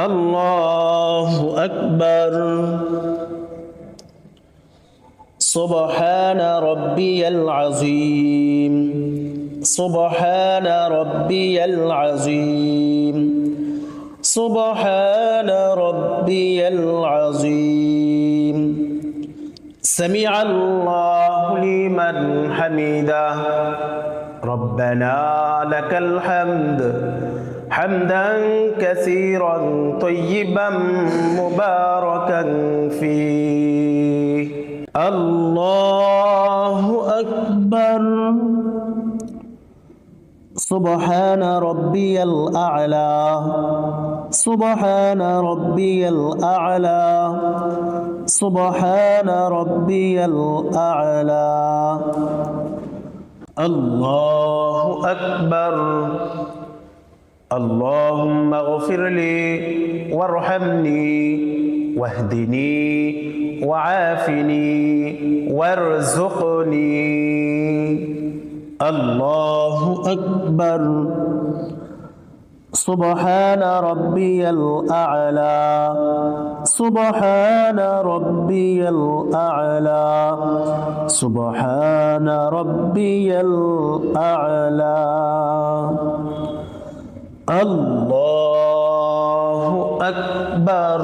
الله أكبر سبحان ربي العظيم سبحان ربي العظيم سبحان ربي العظيم سمع الله لمن حمده ربنا لك الحمد حمدا كثيرا طيبا مباركا فيه الله أكبر سبحان ربي الأعلى سبحان ربي الأعلى سبحان ربي الأعلى الله أكبر اللهم اغفر لي وارحمني واهدني وعافني وارزقني الله أكبر سبحان ربي الأعلى سبحان ربي الأعلى سبحان ربي الأعلى الله أكبر